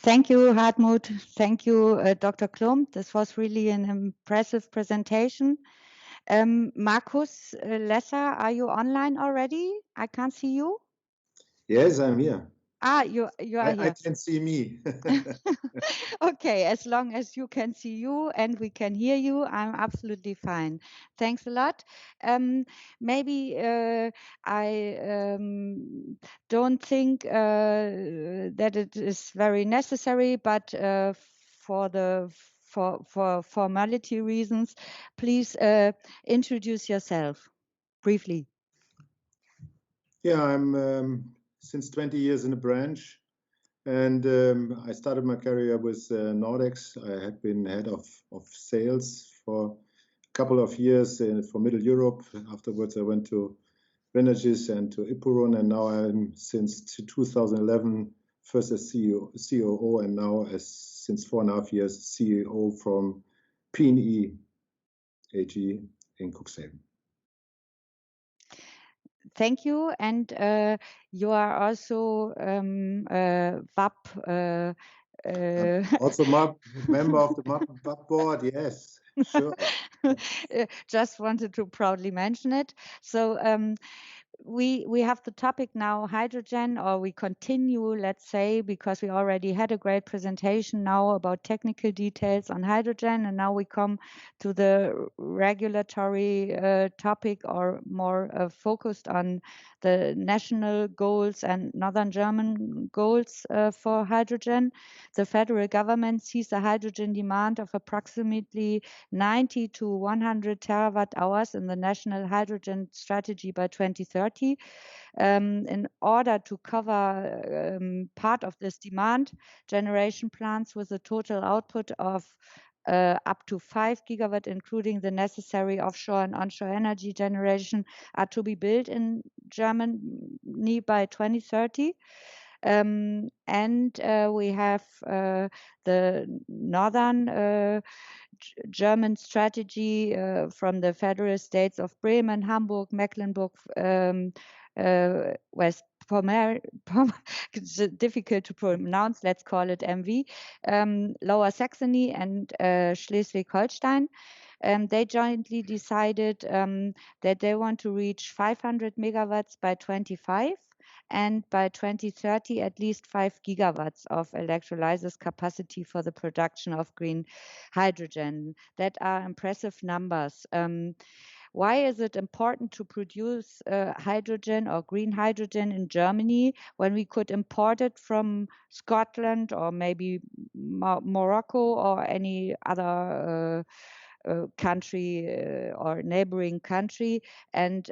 Thank you, Hartmut. Thank you, Dr. Klump. This was really an impressive presentation. Markus Lesser, are you online already? I can't see you. Yes, I'm here. You are here. I can see me. Okay, as long as you can see you and we can hear you, I'm absolutely fine. Thanks a lot. Maybe I don't think that it is very necessary, but for formality reasons, please introduce yourself briefly. Yeah, I'm since 20 years in the branch, and I started my career with Nordex. I had been head of sales for a couple of years for Middle Europe. Afterwards, I went to Renergis and to Ipurun, and now I'm since 2011 first as COO, and now since 4.5 years CEO from PNE AG in Cuxhaven. Thank you. And you are also WAB. Also member of the WAB board, yes, sure. Just wanted to proudly mention it. So we have the topic now, hydrogen, or we continue, let's say, because we already had a great presentation now about technical details on hydrogen, and now we come to the regulatory topic, or more focused on the national goals and Northern German goals for hydrogen. The federal government sees a hydrogen demand of approximately 90 to 100 terawatt hours in the national hydrogen strategy by 2030. In order to cover part of this demand, generation plants with a total output of up to 5 gigawatt, including the necessary offshore and onshore energy generation, are to be built in Germany by 2030. And we have the northern German strategy from the federal states of Bremen, Hamburg, Mecklenburg, West Pomerania, difficult to pronounce, let's call it MV, Lower Saxony and Schleswig-Holstein. They jointly decided that they want to reach 500 megawatts by 25, and by 2030 at least 5 gigawatts of electrolysis capacity for the production of green hydrogen. That are impressive numbers. Why is it important to produce hydrogen or green hydrogen in Germany when we could import it from Scotland or maybe Morocco or any other country or neighboring country? And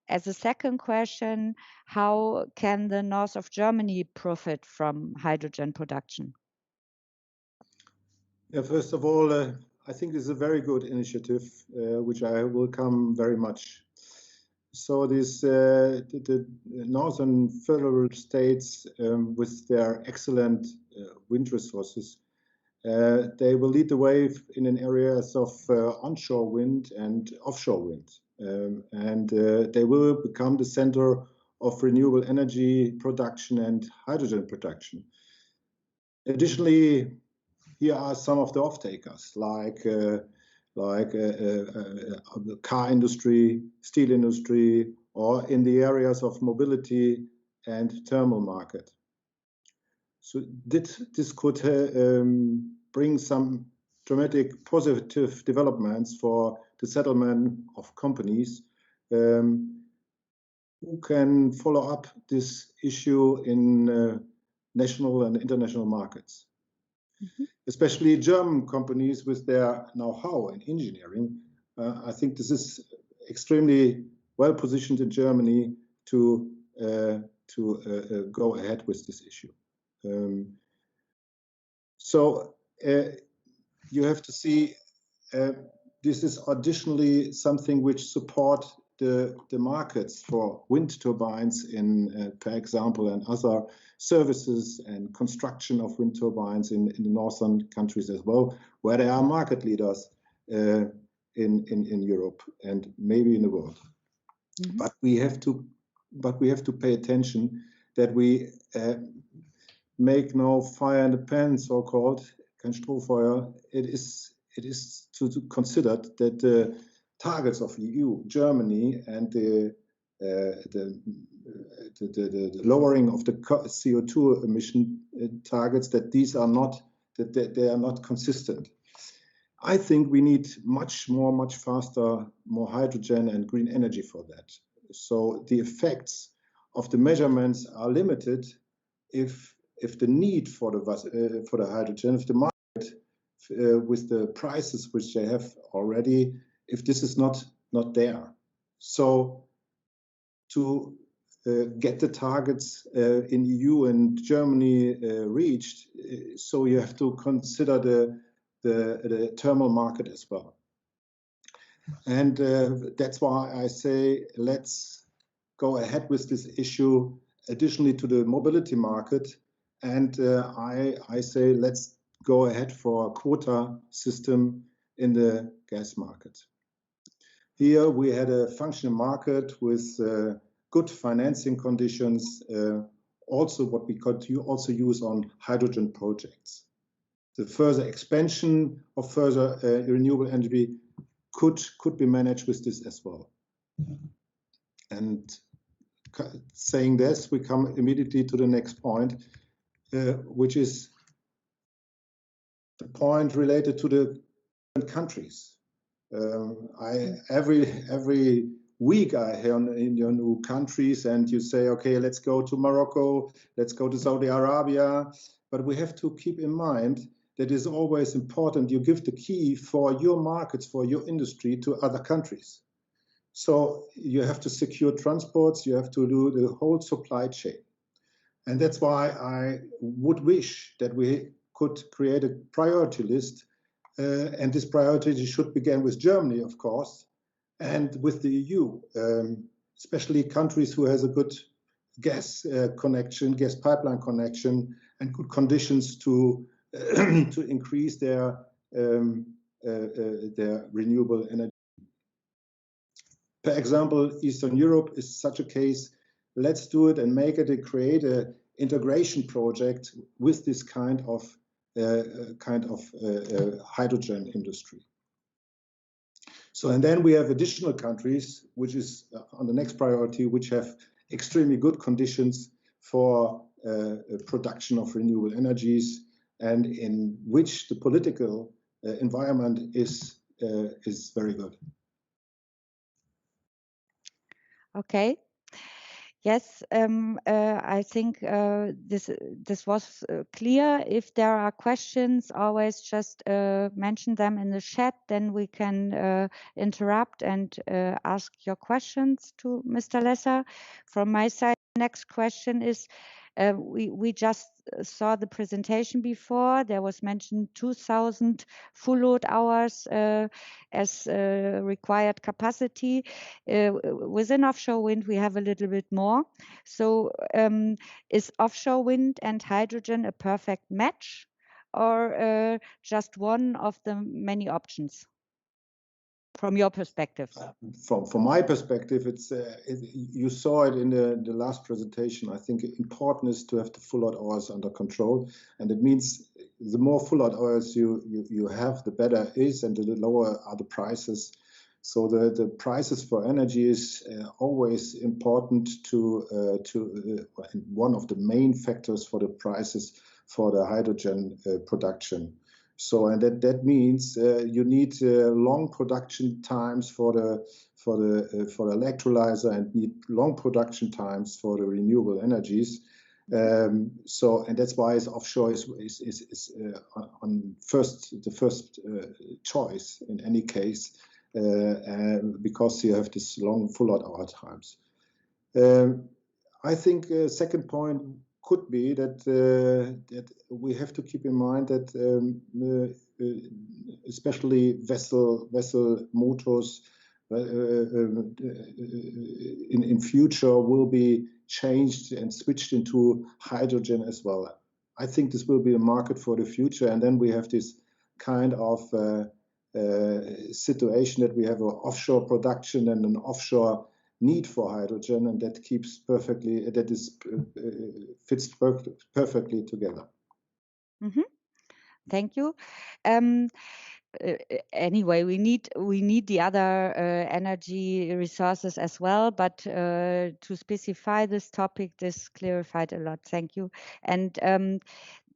as a second question, how can the north of Germany profit from hydrogen production? Yeah, first of all, I think this is a very good initiative, which I welcome very much. So this the northern federal states, with their excellent wind resources, they will lead the way in areas of onshore wind and offshore wind. And they will become the center of renewable energy production and hydrogen production. Additionally, here are some of the off-takers, like the car industry, steel industry, or in the areas of mobility and thermal market. So this could bring some dramatic positive developments for the settlement of companies who can follow up this issue in national and international markets. Mm-hmm. Especially German companies with their know-how in engineering. I think this is extremely well positioned in Germany to go ahead with this issue. So you have to see this is additionally something which support the markets for wind turbines in, for example, and other services and construction of wind turbines in the northern countries as well, where they are market leaders in Europe and maybe in the world. Mm-hmm. But we have to pay attention that we make no fire in the pan, so-called, kein Strohfeuer. It is to consider that the targets of EU, Germany, and the lowering of the CO2 emission targets, that these are not, that they are not consistent. I think we need much faster, more hydrogen and green energy for that. So the effects of the measurements are limited if the need for the hydrogen, if the market with the prices which they have already, if this is not there. So to get the targets in EU and Germany reached, so you have to consider the thermal market as well. And that's why I say let's go ahead with this issue additionally to the mobility market. And I say let's go ahead for a quota system in the gas market. Here we had a functional market with good financing conditions, also what we could also use on hydrogen projects. The further expansion of further renewable energy could be managed with this as well. And saying this, we come immediately to the next point, which is the point related to the countries. Every week I hear in your new countries, and you say, okay, let's go to Morocco, let's go to Saudi Arabia. But we have to keep in mind that it's always important you give the key for your markets, for your industry to other countries. So you have to secure transports, you have to do the whole supply chain. And that's why I would wish that we could create a priority list. And this priority should begin with Germany, of course, and with the EU, especially countries who has a good gas connection, gas pipeline connection, and good conditions to to increase their renewable energy. For example, Eastern Europe is such a case. Let's do it and make it and create an integration project with this kind of hydrogen industry. So, and then we have additional countries, which is on the next priority, which have extremely good conditions for production of renewable energies, and in which the political environment is very good. Okay. Yes, I think this was clear. If there are questions, always just mention them in the chat, then we can interrupt and ask your questions to Mr. Lesser. From my side, next question is, we just saw the presentation before. There was mentioned 2,000 full load hours as required capacity. Within offshore wind, we have a little bit more. So is offshore wind and hydrogen a perfect match, or just one of the many options? From your perspective? From my perspective, it's you saw it in the last presentation. I think important is to have the full load hours under control, and it means the more full load hours you have, the better it is, and the lower are the prices. So the prices for energy is always important to one of the main factors for the prices for the hydrogen production. So, and that means you need long production times for the electrolyzer, and need long production times for the renewable energies. So, and that's why offshore is on the first choice in any case, because you have this long full load hour times. I think a second point could be that we have to keep in mind that especially vessel motors in future will be changed and switched into hydrogen as well. I think this will be a market for the future, and then we have this kind of situation that we have an offshore production and an offshore need for hydrogen, and that keeps perfectly, fits perfectly together. Mm-hmm. Thank you. Anyway, we need the other energy resources as well, but to specify this topic, this clarified a lot. Thank you. And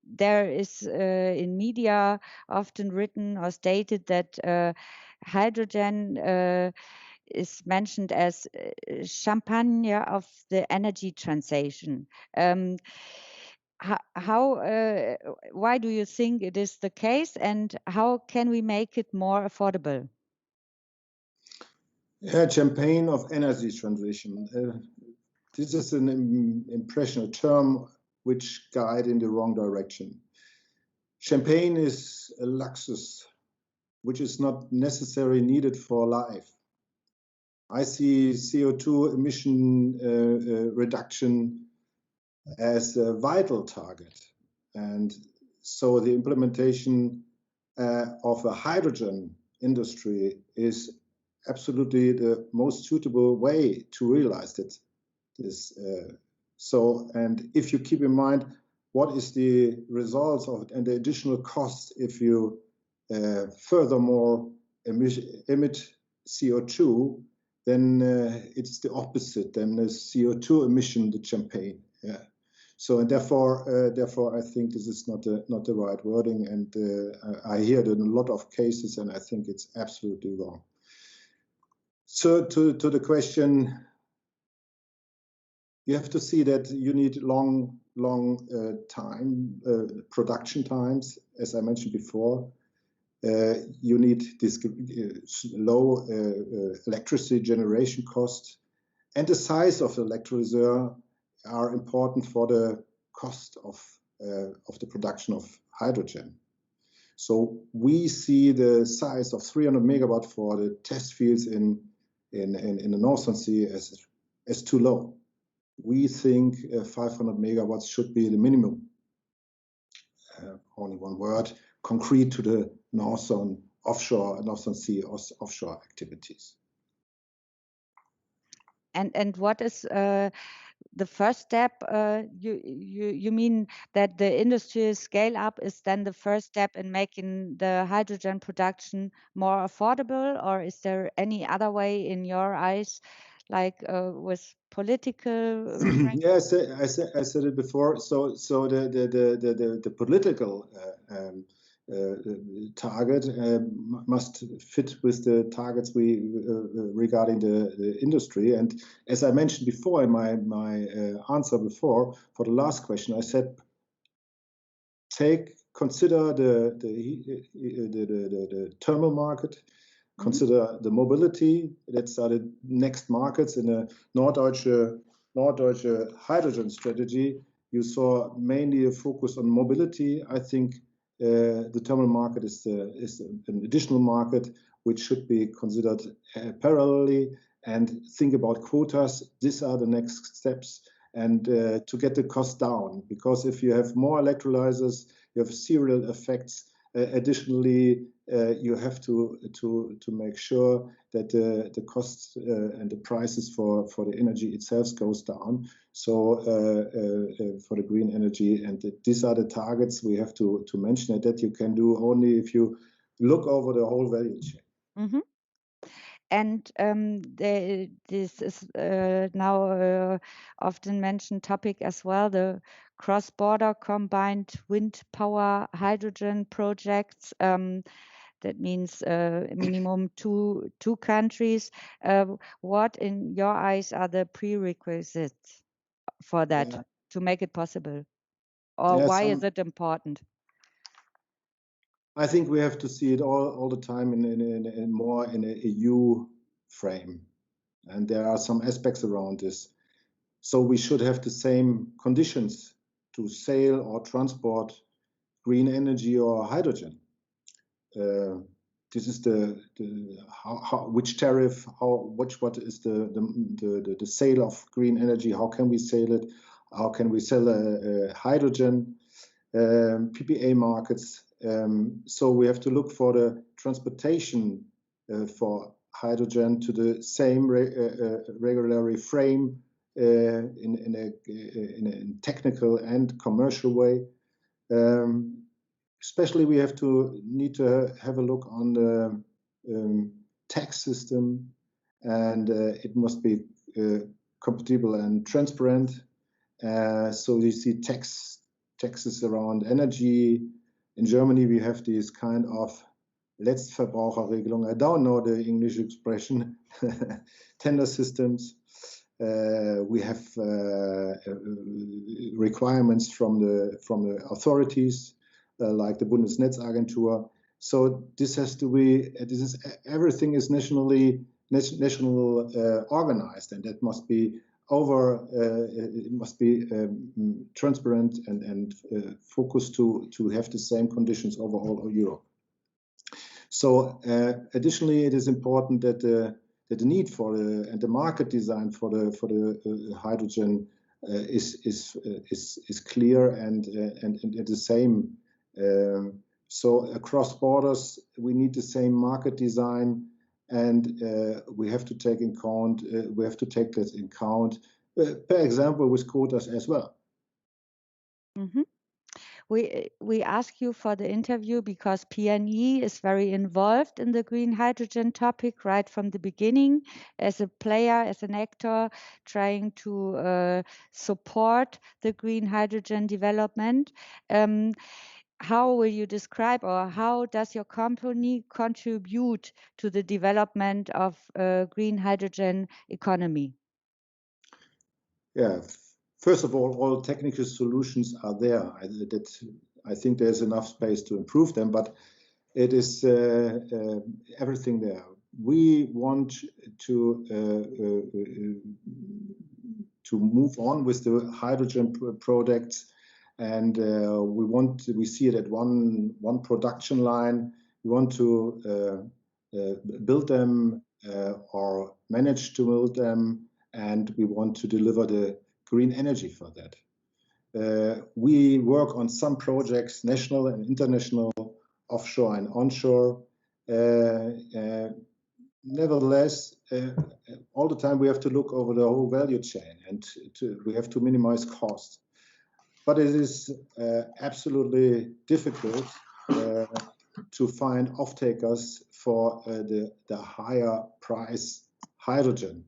there is in media often written or stated that hydrogen is mentioned as champagne of the energy transition. Why do you think it is the case, and how can we make it more affordable? Yeah, champagne of energy transition. This is an impression, a term which guide in the wrong direction. Champagne is a luxus which is not necessarily needed for life. I see CO2 emission reduction as a vital target. And so the implementation of a hydrogen industry is absolutely the most suitable way to realize it. And if you keep in mind what is the results of it and the additional costs if you furthermore emit CO2, then it's the opposite. Then the CO2 emission, the champagne. Yeah. So and therefore, I think this is not the right wording, and I hear it in a lot of cases, and I think it's absolutely wrong. So to the question, you have to see that you need long production times, as I mentioned before. You need this low electricity generation cost, and the size of the electrolyzer are important for the cost of the production of hydrogen. So we see the size of 300 megawatt for the test fields in the Northern Sea as too low. We think 500 megawatts should be the minimum. Only one word, concrete to the Northern Sea offshore activities. And what is the first step? You mean that the industrial scale up is then the first step in making the hydrogen production more affordable, or is there any other way in your eyes, like with political? Yeah, I said it before. So the political target must fit with the targets regarding the industry. And as I mentioned before in my answer before for the last question, I said consider the thermal market. Consider the mobility. That's the next markets in the Norddeutsche hydrogen strategy. You saw mainly a focus on mobility. I think the thermal market is an additional market which should be considered parallelly, and think about quotas. These are the next steps, and to get the cost down, because if you have more electrolyzers, you have serial effects. Additionally, you have to make sure that the costs and the prices for the energy itself goes down. So for the green energy, and these are the targets we have to mention that you can do only if you look over the whole value chain. Mm-hmm. And this is now often mentioned topic as well, the cross-border combined wind power hydrogen projects. That means minimum two countries. What, in your eyes, are the prerequisites for that to make it possible? Or why is it important? I think we have to see it all the time in more in a EU frame, and there are some aspects around this. So we should have the same conditions to sail or transport green energy or hydrogen. This is which tariff, what is the sale of green energy? How can we sell it? How can we sell hydrogen? PPA markets. So we have to look for the transportation for hydrogen to the same regulatory frame in a technical and commercial way. Especially we need to have a look on the tax system, and it must be compatible and transparent. So you see taxes around energy. In Germany, we have this kind of Letztverbraucherregelung. I don't know the English expression. Tender systems. We have requirements from the authorities, like the Bundesnetzagentur. So this has to be. Everything is national organized, and that must be it must be transparent and focused to have the same conditions over all of Europe. So additionally, it is important that the need for and the market design for the hydrogen is clear and the same. So across borders, we need the same market design, and we have to take that in account. Per example, with quotas as well. Mm-hmm. We ask you for the interview because PNE is very involved in the green hydrogen topic right from the beginning, as a player, as an actor, trying to support the green hydrogen development. How will you describe, or how does your company contribute to the development of green hydrogen economy? Yeah. First of all technical solutions are there. I think there's enough space to improve them, but it is everything there. We want to move on with the hydrogen products, and we see it at one production line. We want to build them or manage to build them, and we want to deliver the green energy for that. We work on some projects, national and international, offshore and onshore. Nevertheless, all the time we have to look over the whole value chain, and we have to minimize costs. But it is absolutely difficult to find off-takers for the higher price hydrogen.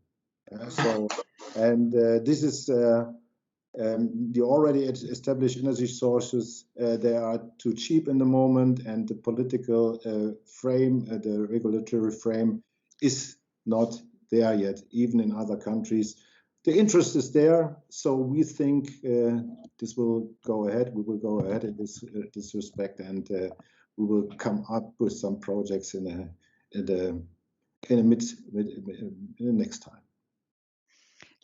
This is the already established energy sources. They are too cheap in the moment, and the political frame, the regulatory frame, is not there yet, even in other countries. The interest is there, so we think this will go ahead. We will go ahead in this respect, and we will come up with some projects in the next time.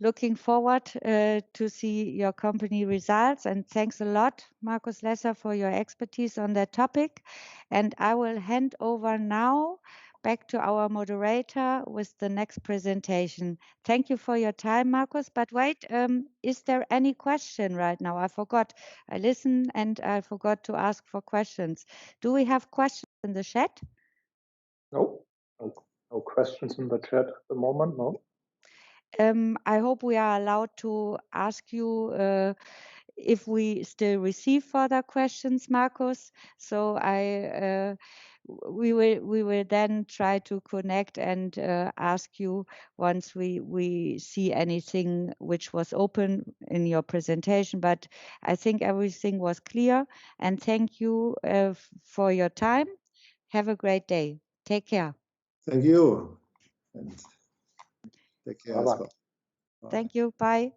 Looking forward to see your company results, and thanks a lot, Markus Lesser, for your expertise on that topic. And I will hand over now back to our moderator with the next presentation. Thank you for your time, Markus. But wait, is there any question right now? I forgot. I listened and I forgot to ask for questions. Do we have questions in the chat? No questions in the chat at the moment, no. I hope we are allowed to ask you if we still receive further questions, Markus. So we will then try to connect and ask you once we see anything which was open in your presentation. But I think everything was clear. And thank you for your time. Have a great day. Take care. Thank you. And take care as well. Thank you. Bye.